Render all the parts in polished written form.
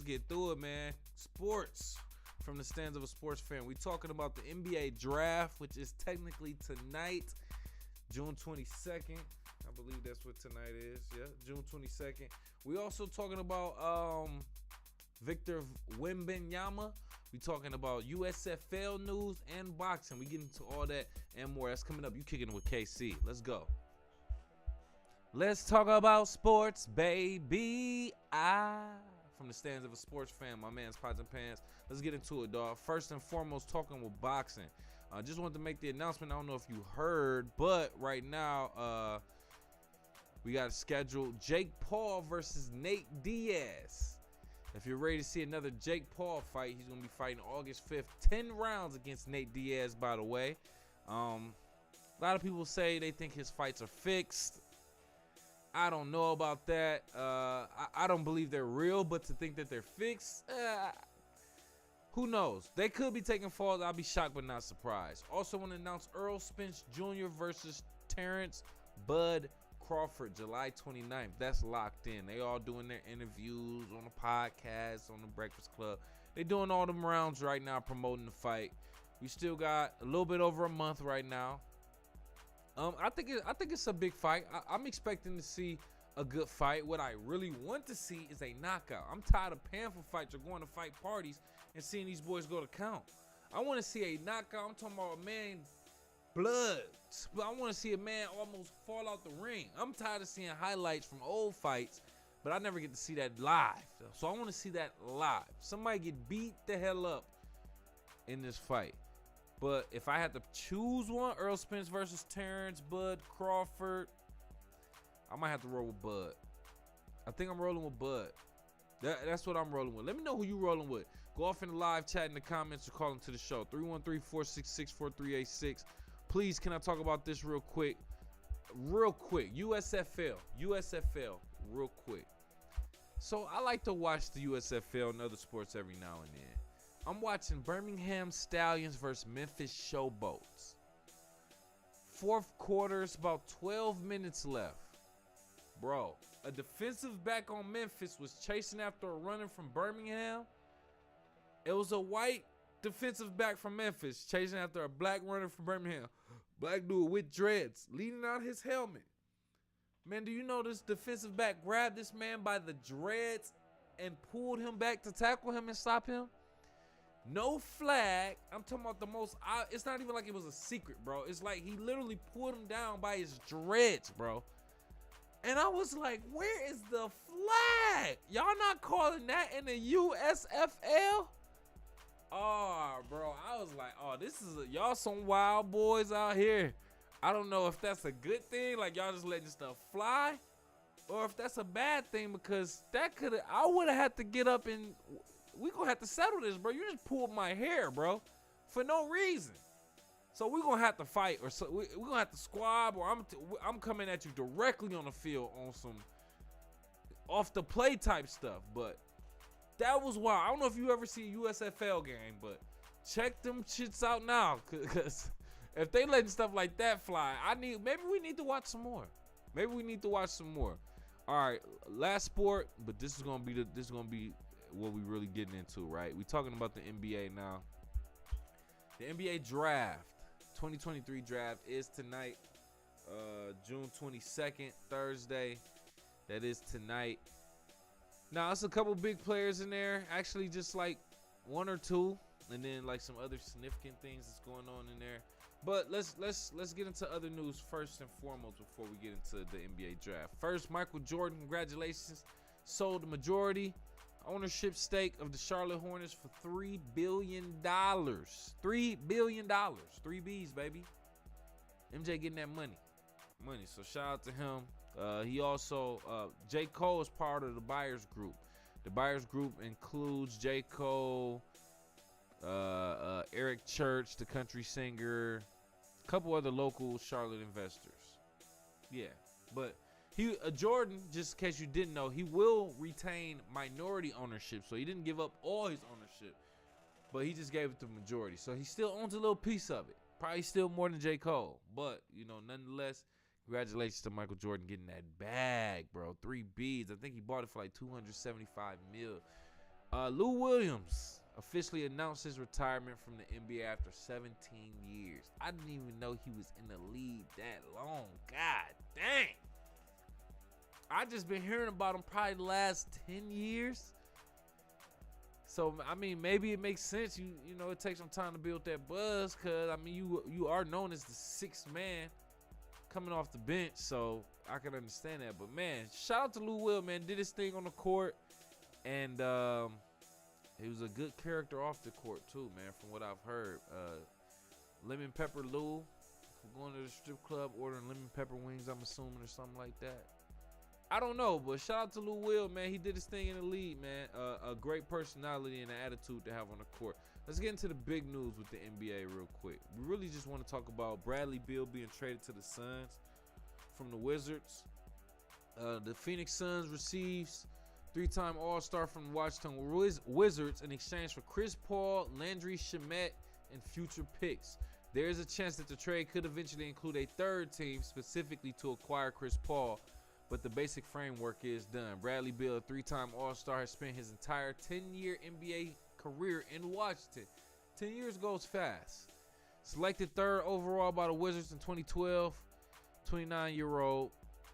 get through it, man. Sports from the stands of a sports fan. We talking about the NBA draft, which is technically tonight, June 22nd. I believe that's what tonight is. Yeah, June 22nd. We also talking about Victor Wembanyama. We talking about USFL news and boxing. We get into all that and more. That's coming up. You kicking it with KC. Let's go. Let's talk about sports, baby. From the stands of a sports fan, my man's Pots and Pans. Let's get into it, dog. First and foremost, talking with boxing. I just wanted to make the announcement. I don't know if you heard, but right now, we got scheduled Jake Paul versus Nate Diaz. If you're ready to see another Jake Paul fight, he's going to be fighting August 5th. 10 rounds against Nate Diaz, by the way. A lot of people say they think his fights are fixed. I don't know about that. I don't believe they're real, but to think that they're fixed, who knows? They could be taking falls. I'll be shocked but not surprised. Also want to announce Errol Spence Jr. versus Terrence Bud Crawford, July 29th. That's locked in. They all doing their interviews on the podcast, on the Breakfast Club. They doing all them rounds right now, promoting the fight. We still got a little bit over a month right now. I think it's a big fight. I'm expecting to see a good fight. What I really want to see is a knockout. I'm tired of paying for fights or going to fight parties and seeing these boys go to count. I want to see a knockout. I'm talking about a man, blood. I want to see a man almost fall out the ring. I'm tired of seeing highlights from old fights, but I never get to see that live. So I want to see that live. Somebody get beat the hell up in this fight. But if I had to choose one, Errol Spence versus Terrence Bud Crawford, I might have to roll with Bud. I think I'm rolling with Bud. That's what I'm rolling with. Let me know who you rolling with. Go off in the live chat in the comments or call into the show. 313-466-4386. Please, can I talk about this real quick? Real quick. USFL, real quick. So I like to watch the USFL and other sports every now and then. I'm watching Birmingham Stallions versus Memphis Showboats. Fourth quarter, it's about 12 minutes left. Bro, a defensive back on Memphis was chasing after a runner from Birmingham. It was a white defensive back from Memphis chasing after a black runner from Birmingham. Black dude with dreads, leaning out his helmet. Man, do you know this defensive back grabbed this man by the dreads and pulled him back to tackle him and stop him? No flag. I'm talking about the most. It's not even like it was a secret, bro. It's like he literally pulled him down by his dreads, bro. And I was like, where is the flag? Y'all not calling that in the USFL? Oh, bro. I was like, oh, this is y'all some wild boys out here. I don't know if that's a good thing, like y'all just letting stuff fly, or if that's a bad thing, because I would have had to get up and. We gonna have to settle this, bro. You just pulled my hair, bro, for no reason. So we gonna have to fight, or so we gonna have to squab, or I'm coming at you directly on the field on some off the play type stuff. But that was wild. I don't know if you ever see a USFL game, but check them shits out now, cause if they letting stuff like that fly, maybe we need to watch some more. All right, last sport, but this is gonna be what we really getting into, right? We talking about the NBA now. The NBA draft, 2023 draft is tonight, June 22nd, Thursday. That is tonight. Now, it's a couple big players in there. Actually, just like one or two, and then like some other significant things that's going on in there. But let's get into other news first and foremost before we get into the NBA draft. First, Michael Jordan, congratulations, sold the majority ownership stake of the Charlotte Hornets for $3 billion. $3 billion. 3 B's, baby. MJ getting that money. So shout out to him. He also, J. Cole is part of the buyers group. The buyers group includes J. Cole, Eric Church, the country singer, a couple other local Charlotte investors. Yeah, but Jordan, just in case you didn't know, he will retain minority ownership. So he didn't give up all his ownership, but he just gave it the majority. So he still owns a little piece of it. Probably still more than J. Cole. But, nonetheless, congratulations to Michael Jordan getting that bag, bro. 3 B's. I think he bought it for like $275 million. Lou Williams officially announced his retirement from the NBA after 17 years. I didn't even know he was in the league that long. God dang. I just been hearing about him probably the last 10 years. So, I mean, maybe it makes sense. You know, it takes some time to build that buzz because, I mean, you are known as the sixth man coming off the bench, so I can understand that. But, man, shout out to Lou Will, man. Did his thing on the court, and he was a good character off the court, too, man, from what I've heard. Lemon Pepper Lou, for going to the strip club, ordering lemon pepper wings, I'm assuming, or something like that. I don't know, but shout out to Lou Will, man. He did his thing in the league, man. A great personality and an attitude to have on the court. Let's get into the big news with the NBA real quick. We really just want to talk about Bradley Beal being traded to the Suns from the Wizards. The Phoenix Suns receives three-time All-Star from the Washington Wizards in exchange for Chris Paul, Landry Shamet, and future picks. There is a chance that the trade could eventually include a third team specifically to acquire Chris Paul, but the basic framework is done. Bradley Beal, a three-time All-Star, has spent his entire 10-year NBA career in Washington. 10 years goes fast. Selected third overall by the Wizards in 2012, 29-year-old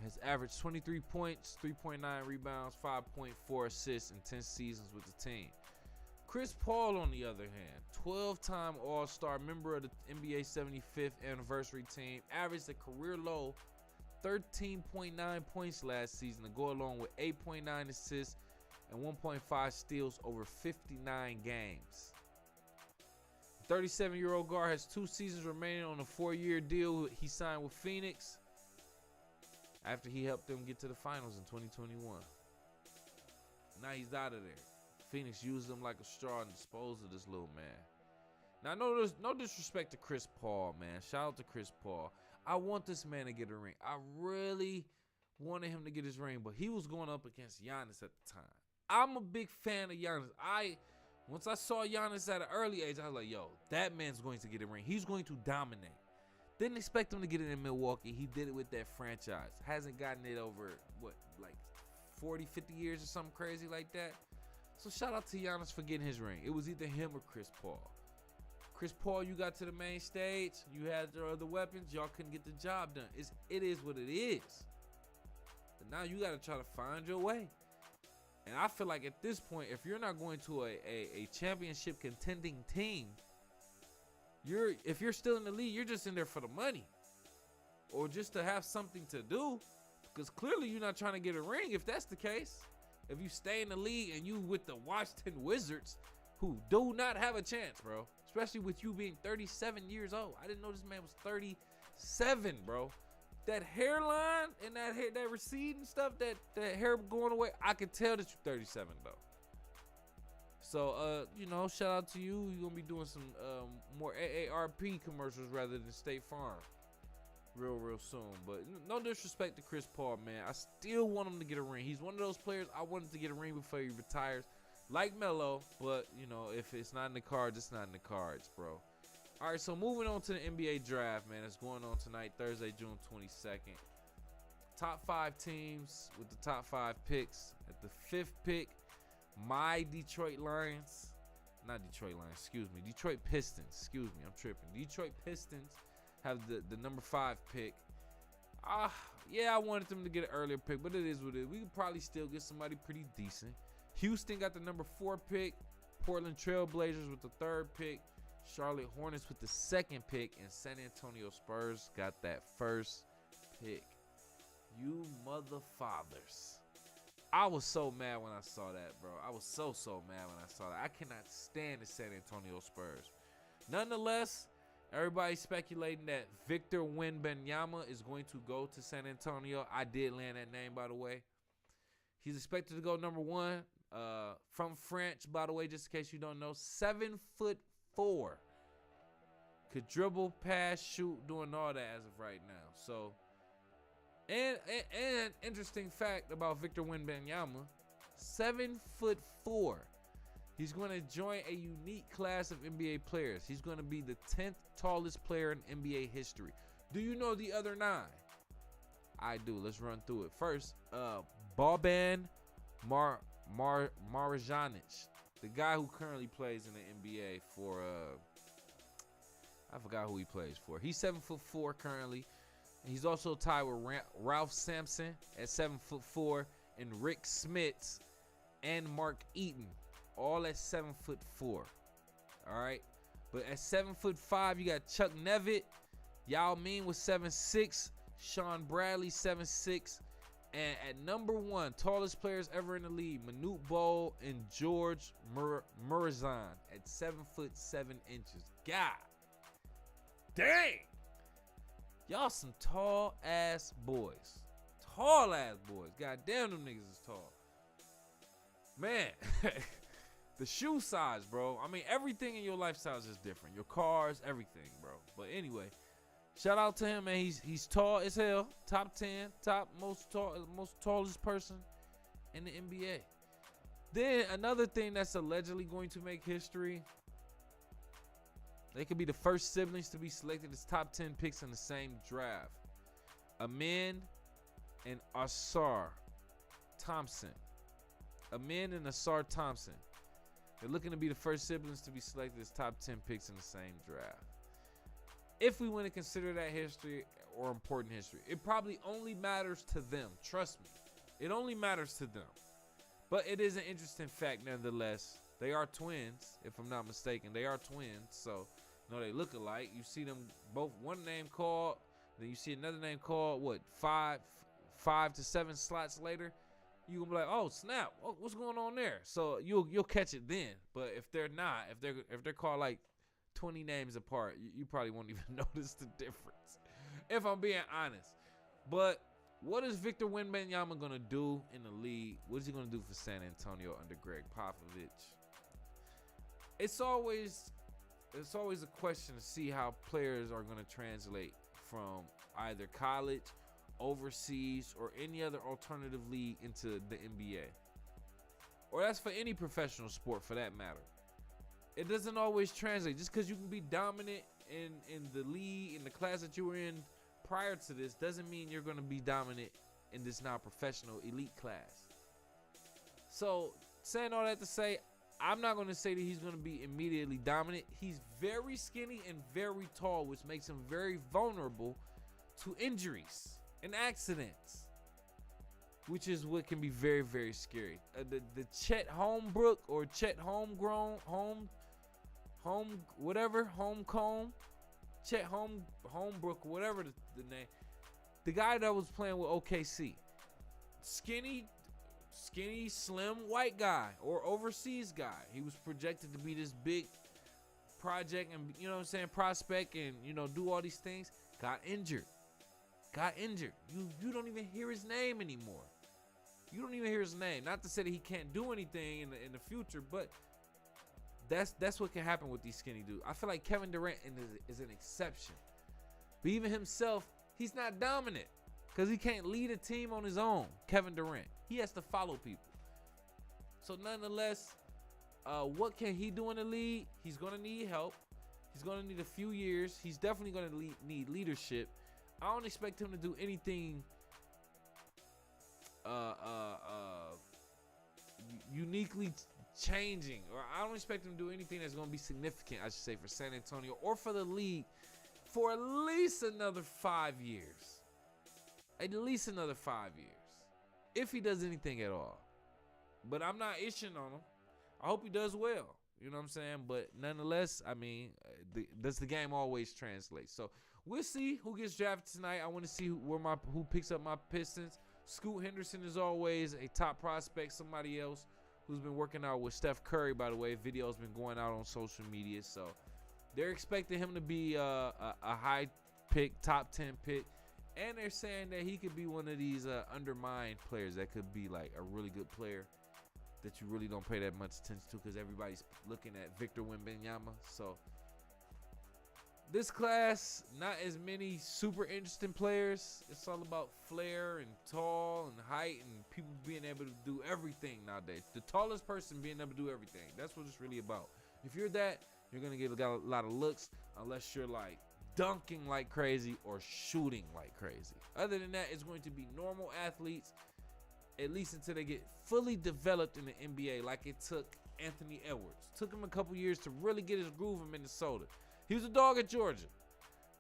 has averaged 23 points, 3.9 rebounds, 5.4 assists in 10 seasons with the team. Chris Paul, on the other hand, 12-time All-Star, member of the NBA 75th anniversary team, averaged a career low 13.9 points last season to go along with 8.9 assists and 1.5 steals over 59 games. The 37-year-old guard has 2 seasons remaining on a 4-year deal he signed with Phoenix after he helped them get to the finals in 2021. Now he's out of there. Phoenix used him like a straw and disposed of this little man. Now, no disrespect to Chris Paul, man. Shout out to Chris Paul. I want this man to get a ring. I really wanted him to get his ring, but he was going up against Giannis at the time. I'm a big fan of Giannis. Once I saw Giannis at an early age, I was like, yo, that man's going to get a ring. He's going to dominate. Didn't expect him to get it in Milwaukee. He did it with that franchise. Hasn't gotten it over, 40, 50 years or something crazy like that. So shout out to Giannis for getting his ring. It was either him or Chris Paul. Chris Paul, you got to the main stage. You had your other weapons. Y'all couldn't get the job done. It is what it is. But now you got to try to find your way. And I feel like at this point, if you're not going to a championship contending team, if you're still in the league, you're just in there for the money. Or just to have something to do. Because clearly you're not trying to get a ring if that's the case. If you stay in the league and you with the Washington Wizards, who do not have a chance, bro. Especially with you being 37 years old. I didn't know this man was 37, bro. That hairline and that receding stuff, that hair going away, I can tell that you're 37, though. So, shout out to you. You're going to be doing some more AARP commercials rather than State Farm real soon. But no disrespect to Chris Paul, man. I still want him to get a ring. He's one of those players I wanted to get a ring before he retires. Like Melo, but, if it's not in the cards, it's not in the cards, bro. All right, so moving on to the NBA draft, man. It's going on tonight, Thursday, June 22nd. Top 5 teams with the top 5 picks. At the 5th pick, my Detroit Lions. Not Detroit Lions, excuse me. Detroit Pistons. Excuse me, I'm tripping. Detroit Pistons have the number 5 pick. Yeah, I wanted them to get an earlier pick, but it is what it is. We could probably still get somebody pretty decent. Houston got the number 4 pick. Portland Trail Blazers with the 3rd pick. Charlotte Hornets with the 2nd pick. And San Antonio Spurs got that 1st pick. You mother fathers. I was so mad when I saw that, bro. I was so mad when I saw that. I cannot stand the San Antonio Spurs. Nonetheless, everybody's speculating that Victor Wembanyama is going to go to San Antonio. I did land that name, by the way. He's expected to go number 1. From French, by the way, just in case you don't know, 7'4". Could dribble, pass, shoot, doing all that as of right now. So, and interesting fact about Victor Wembanyama, 7'4". He's going to join a unique class of NBA players. He's going to be the 10th tallest player in NBA history. Do you know the other 9? I do. Let's run through it. First, Boban Marjanovic. the guy who currently plays in the NBA for I forgot who he plays for. He's 7'4" currently. He's also tied with Ralph Sampson at 7'4", and Rick Smits and Mark Eaton, all at 7'4". All right, but at 7'5", you got Chuck Nevitt, Yao Ming with 7'6", Sean Bradley 7'6", and at number 1, tallest players ever in the league, Manute Bol and George Muresan at 7'7". God dang, y'all some tall ass boys. Tall ass boys. God damn, them niggas is tall. Man, the shoe size, bro. I mean, everything in your lifestyle is just different. Your cars, everything, bro. But anyway, shout out to him, man. He's tall as hell. Top 10, most tallest person in the NBA. Then another thing that's allegedly going to make history. They could be the first siblings to be selected as top 10 picks in the same draft. Amin and Asar Thompson. Amin and Asar Thompson. They're looking to be the first siblings to be selected as top 10 picks in the same draft. If we want to consider that history or important history, it probably only matters to them. Trust me. It only matters to them. But it is an interesting fact nonetheless. They are twins, if I'm not mistaken. They are twins, so no, they look alike. You see them both, one name called, then you see another name called, what, five to 7 slots later. You gonna be like, oh snap, what's going on there? So you'll catch it then. But if they're not, if they're called like 20 names apart, you probably won't even notice the difference, if I'm being honest. But what is Victor Wembanyama gonna do in the league? What is he gonna do for San Antonio under Greg Popovich? It's always a question to see how players are gonna translate from either college, overseas, or any other alternative league into the NBA. Or that's for any professional sport for that matter. It doesn't always translate. Just because you can be dominant in the league, in the class that you were in prior to this, doesn't mean you're going to be dominant in this now professional elite class. So, saying all that to say, I'm not going to say that he's going to be immediately dominant. He's very skinny and very tall, which makes him very vulnerable to injuries and accidents, which is what can be very, very scary. The Chet Holmebrook or Chet Homecomb, Chet Holmebrook, whatever the name, the guy that was playing with OKC, skinny, slim white guy or overseas guy. He was projected to be this big project and, you know what I'm saying, prospect and, you know, do all these things. Got injured. You don't even hear his name anymore. You don't even hear his name. Not to say that he can't do anything in the future, but that's what can happen with these skinny dudes. I feel like Kevin Durant is an exception. But even himself, he's not dominant because he can't lead a team on his own. Kevin Durant. He has to follow people. So nonetheless, what can he do in the league? He's going to need help. He's going to need a few years. He's definitely going to need leadership. I don't expect him to do anything uniquely changing, or I don't expect him to do anything that's going to be significant, I should say, for San Antonio or for the league for at least another 5 years. At least another 5 years. If he does anything at all. But I'm not itching on him. I hope he does well. You know what I'm saying? But nonetheless, I mean, does the game always translate? So we'll see who gets drafted tonight. I want to see who picks up my Pistons. Scoot Henderson is always a top prospect. Somebody else who's been working out with Steph Curry, by the way. Video's been going out on social media. So they're expecting him to be a high pick, top 10 pick. And they're saying that he could be one of these undermined players that could be like a really good player that you really don't pay that much attention to because everybody's looking at Victor Wembanyama. So this class, not as many super interesting players. It's all about flair and tall and height and people being able to do everything nowadays. The tallest person being able to do everything. That's what it's really about. If you're that, you're going to get a lot of looks unless you're like dunking like crazy or shooting like crazy. Other than that, it's going to be normal athletes, at least until they get fully developed in the NBA, like it took Anthony Edwards. Took him a couple years to really get his groove in Minnesota. He was a dog at Georgia.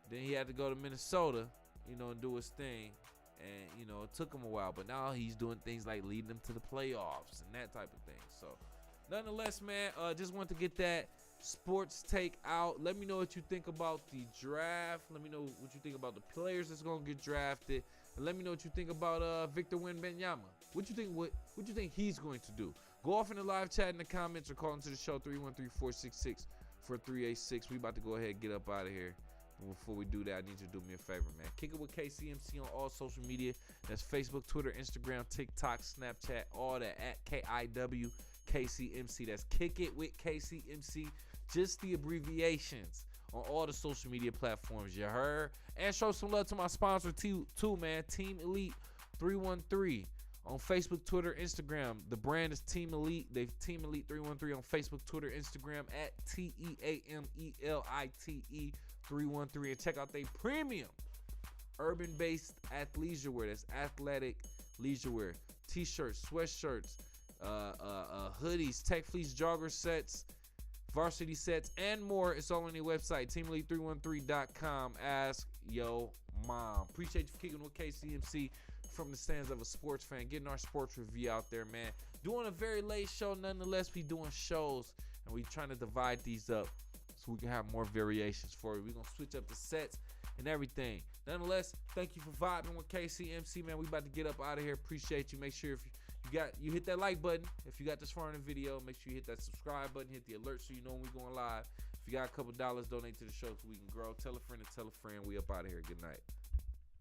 Then he had to go to Minnesota, and do his thing. And, it took him a while. But now he's doing things like leading them to the playoffs and that type of thing. So, nonetheless, man, just want to get that sports take out. Let me know what you think about the draft. Let me know what you think about the players that's going to get drafted. And let me know what you think about Victor Wembanyama. What you think he's going to do? Go off in the live chat in the comments or call into the show 313-466-4386. We about to go ahead and get up out of here. And before we do that, I need you to do me a favor, man. Kick it with KCMC on all social media. That's Facebook, Twitter, Instagram, TikTok, Snapchat, all that at KIWKCMC. That's Kick It with KCMC. Just the abbreviations on all the social media platforms. You heard? And show some love to my sponsor too, man. Team Elite 313 on Facebook, Twitter, Instagram. The brand is Team Elite. They've Team Elite 313 on Facebook, Twitter, Instagram at TEAMELITE 313. And check out their premium urban-based athleisure wear. That's athletic leisure wear. T-shirts, sweatshirts, hoodies, tech fleece jogger sets, varsity sets, and more. It's all on their website, teamelite313.com. Ask yo mom. Appreciate you for kicking with KCMC from the stands of a sports fan, getting our sports review out there, man. Doing a very late show, nonetheless. We doing shows, and we trying to divide these up so we can have more variations for you. We're going to switch up the sets and everything. Nonetheless, thank you for vibing with KCMC, man. We about to get up out of here. Appreciate you. Make sure if you hit that like button. If you got this far in the video, make sure you hit that subscribe button, hit the alert so you know when we're going live. If you got a couple dollars, donate to the show so we can grow. Tell a friend and tell a friend. We up out of here. Good night.